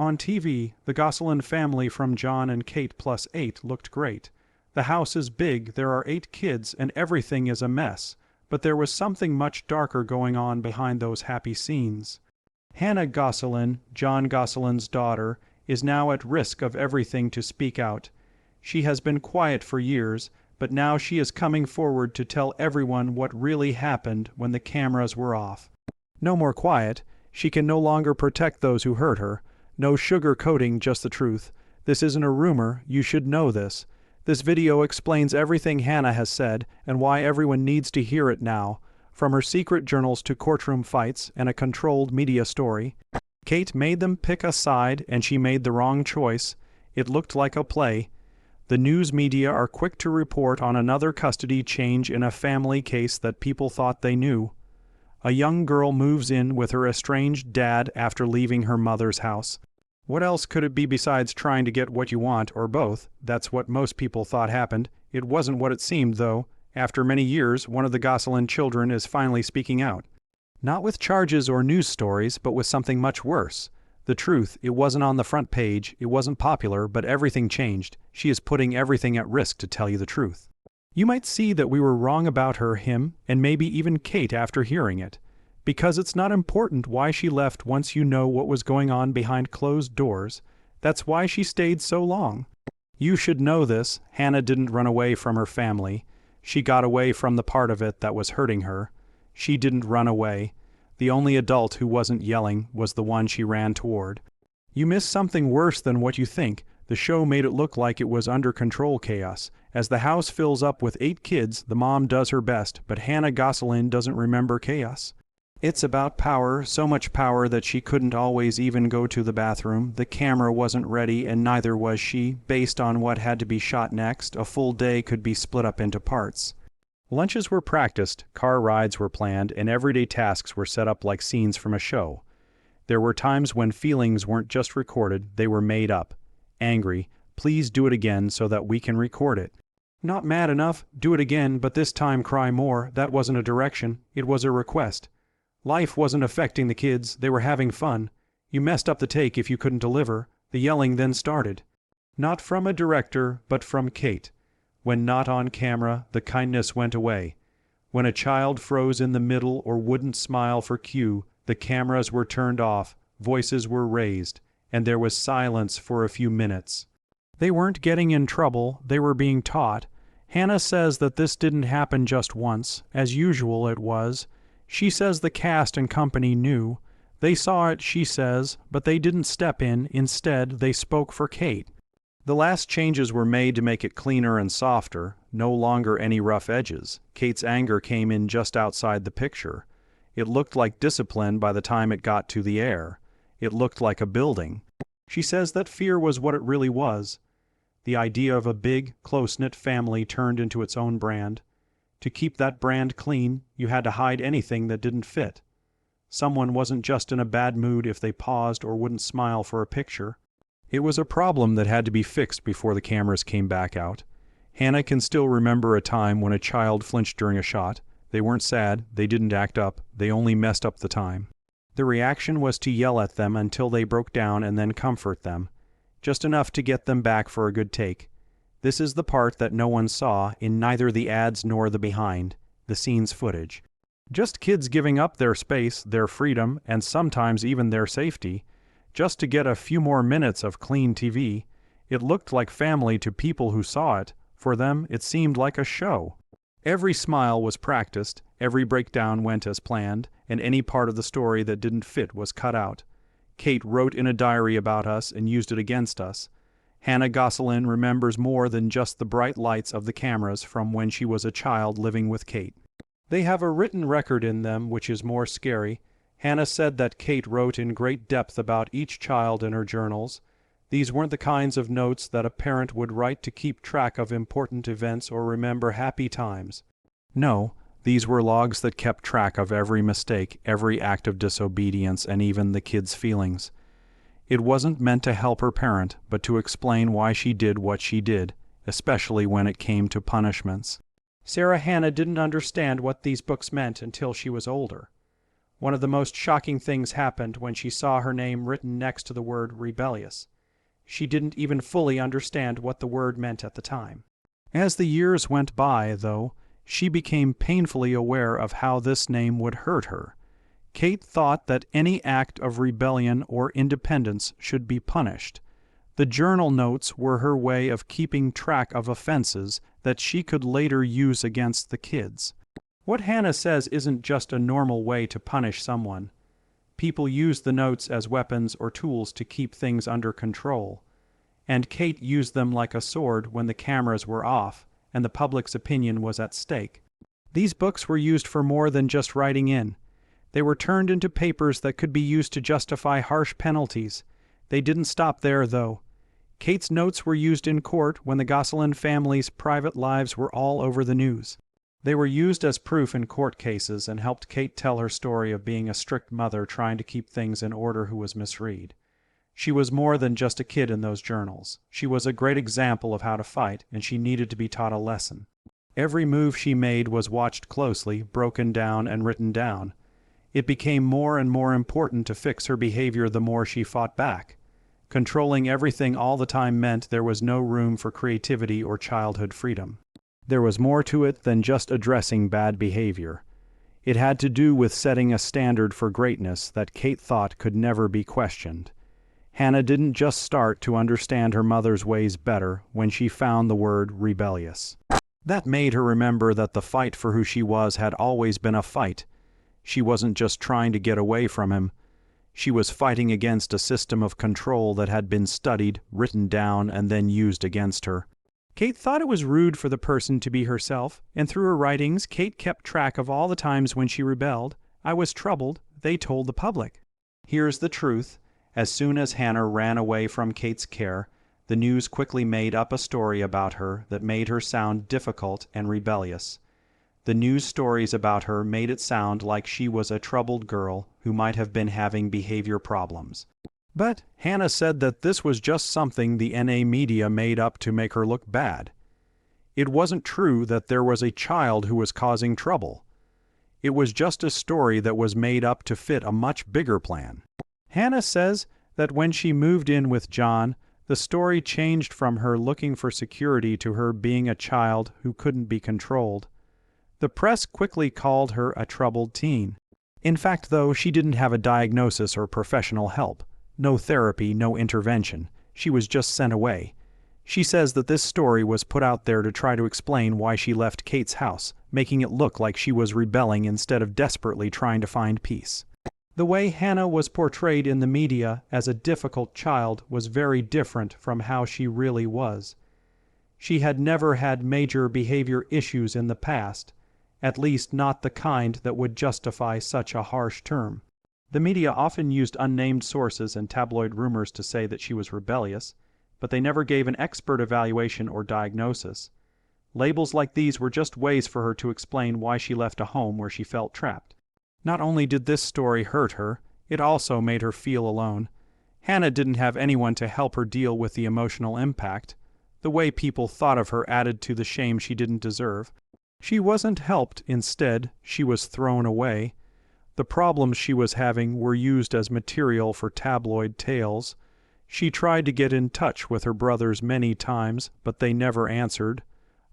On TV, the Gosselin family from Jon and Kate plus 8 looked great. The house is big, there are 8 kids, and everything is a mess. But there was something much darker going on behind those happy scenes. Hannah Gosselin, Jon Gosselin's daughter, is now at risk of everything to speak out. She has been quiet for years, but now she is coming forward to tell everyone what really happened when the cameras were off. No more quiet. She can no longer protect those who hurt her. No sugar-coating, just the truth. This isn't a rumor, you should know this. This video explains everything Hannah has said and why everyone needs to hear it now, from her secret journals to courtroom fights and a controlled media story. Kate made them pick a side and she made the wrong choice. It looked like a play. The news media are quick to report on another custody change in a family case that people thought they knew. A young girl moves in with her estranged dad after leaving her mother's house. What else could it be besides trying to get what you want, or both? That's what most people thought happened. It wasn't what it seemed, though. After many years, one of the Gosselin children is finally speaking out. Not with charges or news stories, but with something much worse. The truth, it wasn't on the front page, it wasn't popular, but everything changed. She is putting everything at risk to tell you the truth. You might see that we were wrong about her, him, and maybe even Kate after hearing it. Because it's not important why she left once you know what was going on behind closed doors. That's why she stayed so long. You should know this. Hannah didn't run away from her family. She got away from the part of it that was hurting her. She didn't run away. The only adult who wasn't yelling was the one she ran toward. You miss something worse than what you think. The show made it look like it was under control chaos. As the house fills up with 8 kids, the mom does her best, but Hannah Gosselin doesn't remember chaos. It's about power, so much power that she couldn't always even go to the bathroom. The camera wasn't ready and neither was she. Based on what had to be shot next, a full day could be split up into parts. Lunches were practiced, car rides were planned, and everyday tasks were set up like scenes from a show. There were times when feelings weren't just recorded, they were made up. Angry, please do it again so that we can record it. Not mad enough, do it again, but this time cry more. That wasn't a direction, it was a request. Life wasn't affecting the kids, they were having fun. You messed up the take if you couldn't deliver. The yelling then started. Not from a director, but from Kate. When not on camera, the kindness went away. When a child froze in the middle or wouldn't smile for cue, the cameras were turned off, voices were raised, and there was silence for a few minutes. They weren't getting in trouble, they were being taught. Hannah says that this didn't happen just once. As usual it was. She says the cast and company knew. They saw it, she says, but they didn't step in. Instead, they spoke for Kate. The last changes were made to make it cleaner and softer, no longer any rough edges. Kate's anger came in just outside the picture. It looked like discipline by the time it got to the air. It looked like a building. She says that fear was what it really was. The idea of a big, close-knit family turned into its own brand. To keep that brand clean, you had to hide anything that didn't fit. Someone wasn't just in a bad mood if they paused or wouldn't smile for a picture. It was a problem that had to be fixed before the cameras came back out. Hannah can still remember a time when a child flinched during a shot. They weren't sad, they didn't act up, they only messed up the time. The reaction was to yell at them until they broke down and then comfort them. Just enough to get them back for a good take. This is the part that no one saw in neither the ads nor the behind, the scenes footage. Just kids giving up their space, their freedom, and sometimes even their safety, just to get a few more minutes of clean TV. It looked like family to people who saw it. For them, it seemed like a show. Every smile was practiced, every breakdown went as planned, and any part of the story that didn't fit was cut out. Kate wrote in a diary about us and used it against us. Hannah Gosselin remembers more than just the bright lights of the cameras from when she was a child living with Kate. They have a written record in them, which is more scary. Hannah said that Kate wrote in great depth about each child in her journals. These weren't the kinds of notes that a parent would write to keep track of important events or remember happy times. No, these were logs that kept track of every mistake, every act of disobedience, and even the kids' feelings. It wasn't meant to help her parent, but to explain why she did what she did, especially when it came to punishments. Sarah Hannah didn't understand what these books meant until she was older. One of the most shocking things happened when she saw her name written next to the word rebellious. She didn't even fully understand what the word meant at the time. As the years went by, though, she became painfully aware of how this name would hurt her. Kate thought that any act of rebellion or independence should be punished. The journal notes were her way of keeping track of offenses that she could later use against the kids. What Hannah says isn't just a normal way to punish someone. People use the notes as weapons or tools to keep things under control. And Kate used them like a sword when the cameras were off and the public's opinion was at stake. These books were used for more than just writing in. They were turned into papers that could be used to justify harsh penalties. They didn't stop there, though. Kate's notes were used in court when the Gosselin family's private lives were all over the news. They were used as proof in court cases and helped Kate tell her story of being a strict mother trying to keep things in order who was misread. She was more than just a kid in those journals. She was a great example of how to fight, and she needed to be taught a lesson. Every move she made was watched closely, broken down, and written down. It became more and more important to fix her behavior the more she fought back. Controlling everything all the time meant there was no room for creativity or childhood freedom. There was more to it than just addressing bad behavior. It had to do with setting a standard for greatness that Kate thought could never be questioned. Hannah didn't just start to understand her mother's ways better when she found the word rebellious. That made her remember that the fight for who she was had always been a fight. She wasn't just trying to get away from him. She was fighting against a system of control that had been studied, written down, and then used against her. Kate thought it was rude for the person to be herself, and through her writings, Kate kept track of all the times when she rebelled. I was troubled, they told the public. Here's the truth. As soon as Hannah ran away from Kate's care, the news quickly made up a story about her that made her sound difficult and rebellious. The news stories about her made it sound like she was a troubled girl who might have been having behavior problems. But Hannah said that this was just something the NA media made up to make her look bad. It wasn't true that there was a child who was causing trouble. It was just a story that was made up to fit a much bigger plan. Hannah says that when she moved in with Jon, the story changed from her looking for security to her being a child who couldn't be controlled. The press quickly called her a troubled teen. In fact, though, she didn't have a diagnosis or professional help. No therapy, no intervention. She was just sent away. She says that this story was put out there to try to explain why she left Kate's house, making it look like she was rebelling instead of desperately trying to find peace. The way Hannah was portrayed in the media as a difficult child was very different from how she really was. She had never had major behavior issues in the past, at least not the kind that would justify such a harsh term. The media often used unnamed sources and tabloid rumors to say that she was rebellious, but they never gave an expert evaluation or diagnosis. Labels like these were just ways for her to explain why she left a home where she felt trapped. Not only did this story hurt her, it also made her feel alone. Hannah didn't have anyone to help her deal with the emotional impact. The way people thought of her added to the shame she didn't deserve. She wasn't helped, instead, she was thrown away. The problems she was having were used as material for tabloid tales. She tried to get in touch with her brothers many times, but they never answered.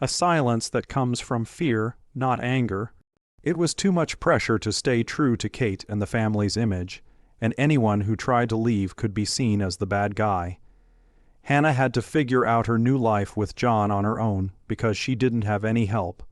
A silence that comes from fear, not anger. It was too much pressure to stay true to Kate and the family's image, and anyone who tried to leave could be seen as the bad guy. Hannah had to figure out her new life with Jon on her own because she didn't have any help,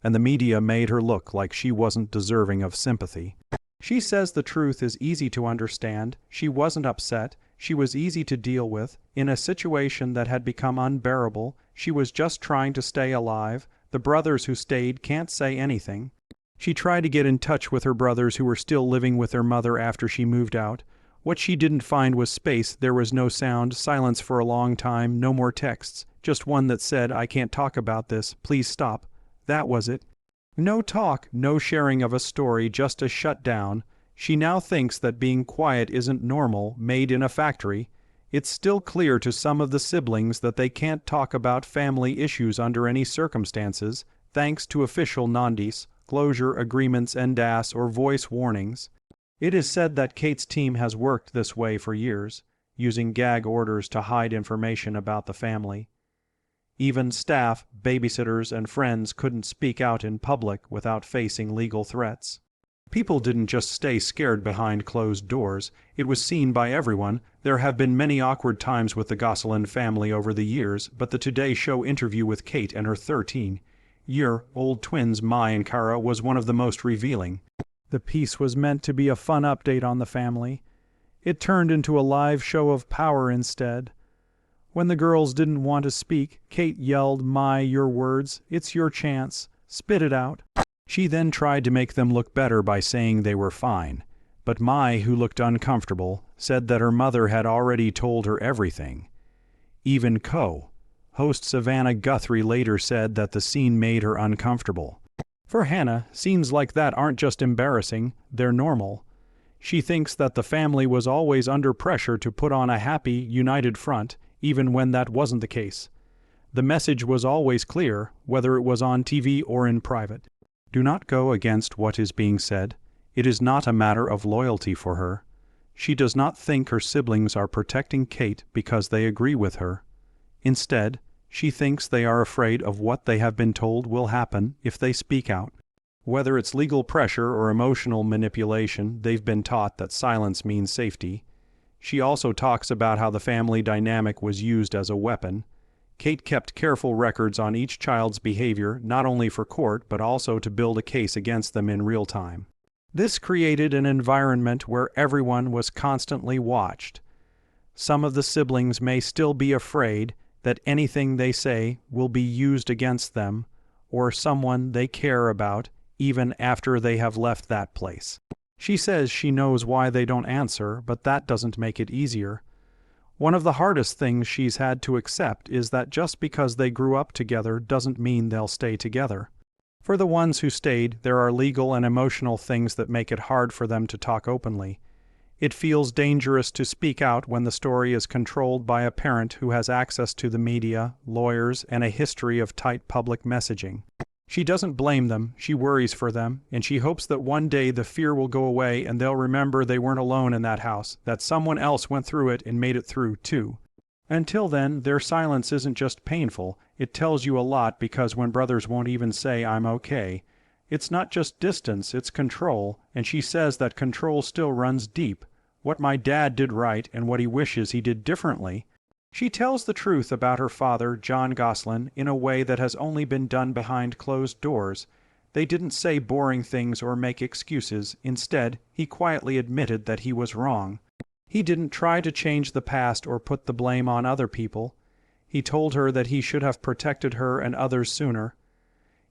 and the media made her look like she wasn't deserving of sympathy. She says the truth is easy to understand. She wasn't upset. She was easy to deal with. In a situation that had become unbearable, she was just trying to stay alive. The brothers who stayed can't say anything. She tried to get in touch with her brothers who were still living with their mother after she moved out. What she didn't find was space. There was no sound, silence for a long time, no more texts. Just one that said, "I can't talk about this. Please stop." That was it. No talk, no sharing of a story, just a shutdown. She now thinks that being quiet isn't normal, made in a factory. It's still clear to some of the siblings that they can't talk about family issues under any circumstances, thanks to official non-disclosure agreements, NDAS, or voice warnings. It is said that Kate's team has worked this way for years, using gag orders to hide information about the family. Even staff, babysitters, and friends couldn't speak out in public without facing legal threats. People didn't just stay scared behind closed doors. It was seen by everyone. There have been many awkward times with the Gosselin family over the years, but the Today Show interview with Kate and her 13-year-old twins Mai and Kara was one of the most revealing. The piece was meant to be a fun update on the family. It turned into a live show of power instead. When the girls didn't want to speak, Kate yelled, "Mai, your words. It's your chance. Spit it out." She then tried to make them look better by saying they were fine. But Mai, who looked uncomfortable, said that her mother had already told her everything. Even co-host Savannah Guthrie later said that the scene made her uncomfortable. For Hannah, scenes like that aren't just embarrassing, they're normal. She thinks that the family was always under pressure to put on a happy, united front, even when that wasn't the case. The message was always clear, whether it was on TV or in private. Do not go against what is being said. It is not a matter of loyalty for her. She does not think her siblings are protecting Kate because they agree with her. Instead, she thinks they are afraid of what they have been told will happen if they speak out. Whether it's legal pressure or emotional manipulation, they've been taught that silence means safety. She also talks about how the family dynamic was used as a weapon. Kate kept careful records on each child's behavior, not only for court, but also to build a case against them in real time. This created an environment where everyone was constantly watched. Some of the siblings may still be afraid that anything they say will be used against them or someone they care about, even after they have left that place. She says she knows why they don't answer, but that doesn't make it easier. One of the hardest things she's had to accept is that just because they grew up together doesn't mean they'll stay together. For the ones who stayed, there are legal and emotional things that make it hard for them to talk openly. It feels dangerous to speak out when the story is controlled by a parent who has access to the media, lawyers, and a history of tight public messaging. She doesn't blame them, she worries for them, and she hopes that one day the fear will go away and they'll remember they weren't alone in that house, that someone else went through it and made it through too. Until then, their silence isn't just painful, it tells you a lot, because when brothers won't even say "I'm okay," it's not just distance, it's control, and she says that control still runs deep. What my dad did right and what he wishes he did differently. She tells the truth about her father, Jon Gosselin, in a way that has only been done behind closed doors. They didn't say boring things or make excuses. Instead, he quietly admitted that he was wrong. He didn't try to change the past or put the blame on other people. He told her that he should have protected her and others sooner.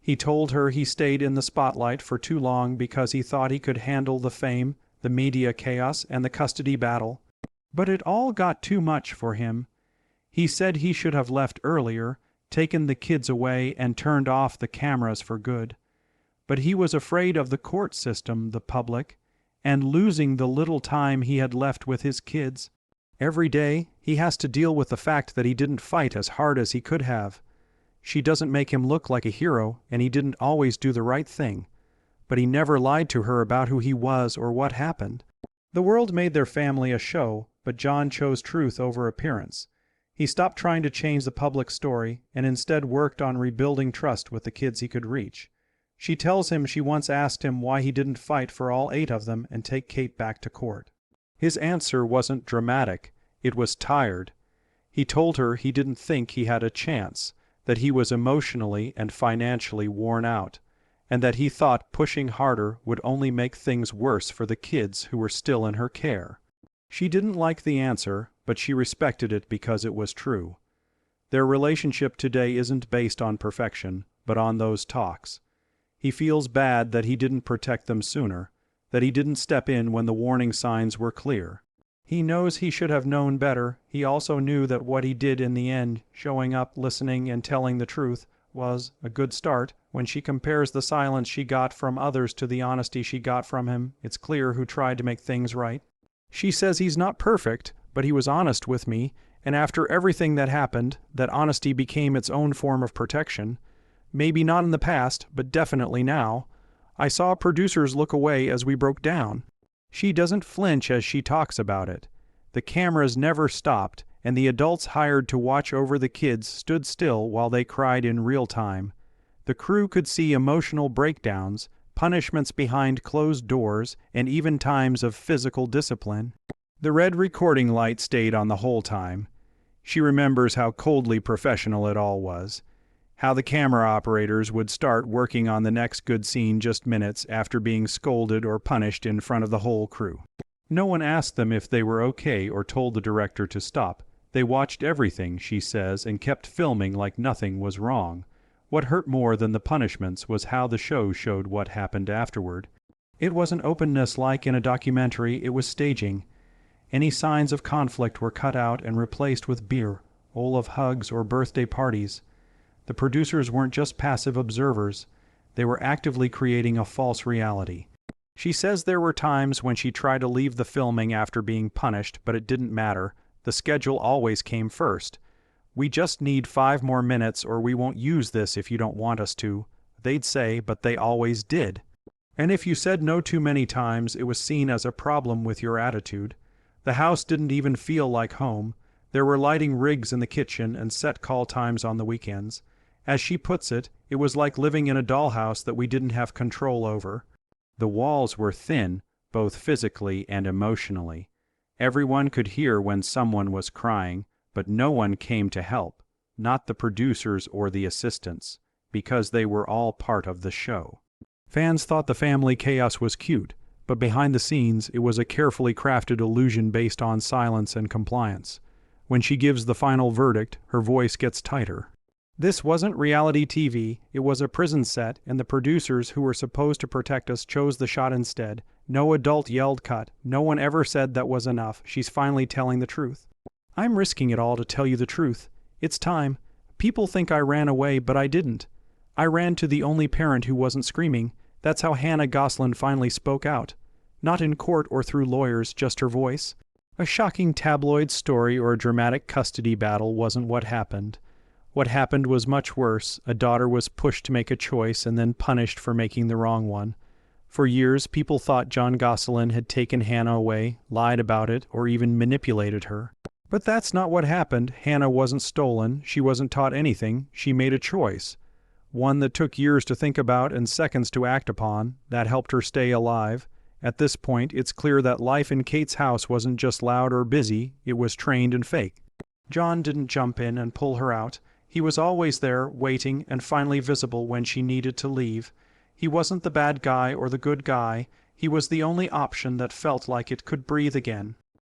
He told her he stayed in the spotlight for too long because he thought he could handle the fame, the media chaos, and the custody battle. But it all got too much for him. He said he should have left earlier, taken the kids away, and turned off the cameras for good. But he was afraid of the court system, the public, and losing the little time he had left with his kids. Every day, he has to deal with the fact that he didn't fight as hard as he could have. She doesn't make him look like a hero, and he didn't always do the right thing. But he never lied to her about who he was or what happened. The world made their family a show, but Jon chose truth over appearance. He stopped trying to change the public story and instead worked on rebuilding trust with the kids he could reach. She tells him she once asked him why he didn't fight for all 8 of them and take Kate back to court. His answer wasn't dramatic, it was tired. He told her he didn't think he had a chance, that he was emotionally and financially worn out, and that he thought pushing harder would only make things worse for the kids who were still in her care. She didn't like the answer, but she respected it because it was true. Their relationship today isn't based on perfection, but on those talks. He feels bad that he didn't protect them sooner, that he didn't step in when the warning signs were clear. He knows he should have known better. He also knew that what he did in the end, showing up, listening, and telling the truth, was a good start. When she compares the silence she got from others to the honesty she got from him, it's clear who tried to make things right. She says he's not perfect, but he was honest with me, and after everything that happened, that honesty became its own form of protection. Maybe not in the past, but definitely now. I saw producers look away as we broke down. She doesn't flinch as she talks about it. The cameras never stopped, and the adults hired to watch over the kids stood still while they cried in real time. The crew could see emotional breakdowns, punishments behind closed doors, and even times of physical discipline. The red recording light stayed on the whole time. She remembers how coldly professional it all was. How the camera operators would start working on the next good scene just minutes after being scolded or punished in front of the whole crew. No one asked them if they were okay or told the director to stop. They watched everything, she says, and kept filming like nothing was wrong. What hurt more than the punishments was how the show showed what happened afterward. It wasn't openness like in a documentary, it was staging. Any signs of conflict were cut out and replaced with beer, of hugs, or birthday parties. The producers weren't just passive observers. They were actively creating a false reality. She says there were times when she tried to leave the filming after being punished, but it didn't matter. The schedule always came first. "We just need 5 more minutes or we won't use this if you don't want us to," they'd say, but they always did. And if you said no too many times, it was seen as a problem with your attitude. The house didn't even feel like home. There were lighting rigs in the kitchen and set call times on the weekends. As she puts it, it was like living in a dollhouse that we didn't have control over. The walls were thin, both physically and emotionally. Everyone could hear when someone was crying, but no one came to help, not the producers or the assistants, because they were all part of the show. Fans thought the family chaos was cute, but behind the scenes it was a carefully crafted illusion based on silence and compliance. When she gives the final verdict, her voice gets tighter. "This wasn't reality TV, it was a prison set, and the producers who were supposed to protect us chose the shot instead. No adult yelled cut, no one ever said that was enough. She's finally telling the truth. I'm risking it all to tell you the truth. It's time. People think I ran away, but I didn't. I ran to the only parent who wasn't screaming. That's how Jon Gosselin finally spoke out. Not in court or through lawyers, just her voice. A shocking tabloid story or a dramatic custody battle wasn't what happened. What happened was much worse. A daughter was pushed to make a choice and then punished for making the wrong one. For years, people thought Jon Gosselin had taken Hannah away, lied about it, or even manipulated her. But that's not what happened. Hannah wasn't stolen. She wasn't taught anything. She made a choice. One that took years to think about and seconds to act upon. That helped her stay alive. At this point, it's clear that life in Kate's house wasn't just loud or busy. It was trained and fake. Jon didn't jump in and pull her out. He was always there, waiting, and finally visible when she needed to leave. He wasn't the bad guy or the good guy. He was the only option that felt like it could breathe again.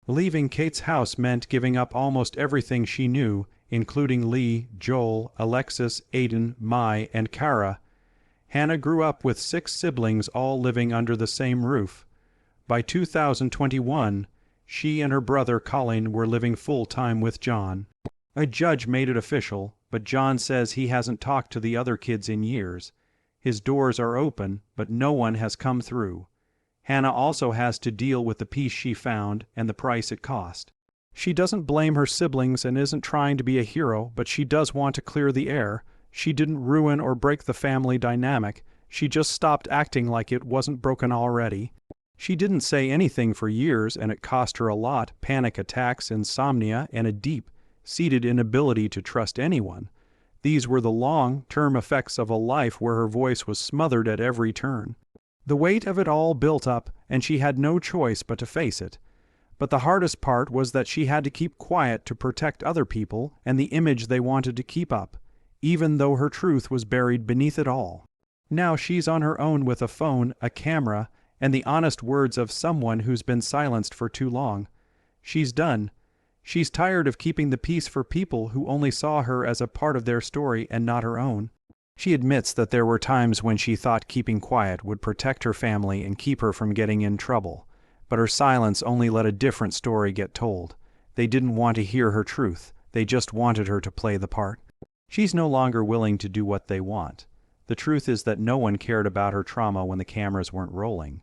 Leaving Kate's house meant giving up almost everything she knew, including Lee, Joel, Alexis, Aiden, Mai, and Kara. Hannah grew up with 6 siblings all living under the same roof. By 2021, she and her brother Colin were living full-time with Jon. A judge made it official, but Jon says he hasn't talked to the other kids in years. His doors are open, but no one has come through. Hannah also has to deal with the peace she found and the price it cost. She doesn't blame her siblings and isn't trying to be a hero, but she does want to clear the air. She didn't ruin or break the family dynamic. She just stopped acting like it wasn't broken already. She didn't say anything for years, and it cost her a lot: panic attacks, insomnia, and a deep-seated inability to trust anyone. These were the long-term effects of a life where her voice was smothered at every turn. The weight of it all built up, and she had no choice but to face it. But the hardest part was that she had to keep quiet to protect other people and the image they wanted to keep up, even though her truth was buried beneath it all. Now she's on her own with a phone, a camera, and the honest words of someone who's been silenced for too long. She's done. She's tired of keeping the peace for people who only saw her as a part of their story and not her own. She admits that there were times when she thought keeping quiet would protect her family and keep her from getting in trouble. But her silence only let a different story get told. They didn't want to hear her truth. They just wanted her to play the part. She's no longer willing to do what they want. The truth is that no one cared about her trauma when the cameras weren't rolling.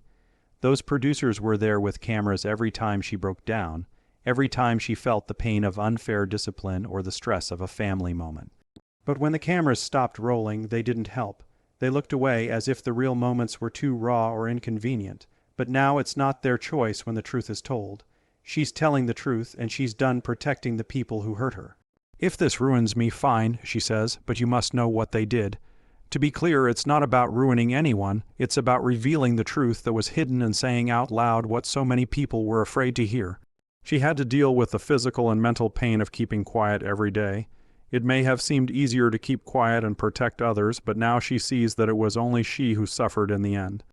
Those producers were there with cameras every time she broke down, every time she felt the pain of unfair discipline or the stress of a family moment. But when the cameras stopped rolling, they didn't help. They looked away as if the real moments were too raw or inconvenient. But now it's not their choice when the truth is told. She's telling the truth, and she's done protecting the people who hurt her. If this ruins me, fine, she says, but you must know what they did. To be clear, it's not about ruining anyone, it's about revealing the truth that was hidden and saying out loud what so many people were afraid to hear. She had to deal with the physical and mental pain of keeping quiet every day. It may have seemed easier to keep quiet and protect others, but now she sees that it was only she who suffered in the end.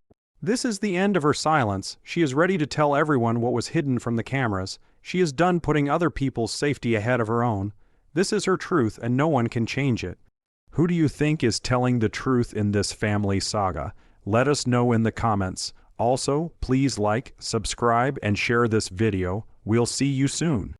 This is the end of her silence. She is ready to tell everyone what was hidden from the cameras. She is done putting other people's safety ahead of her own. This is her truth, and no one can change it. Who do you think is telling the truth in this family saga? Let us know in the comments. Also, please like, subscribe, and share this video. We'll see you soon.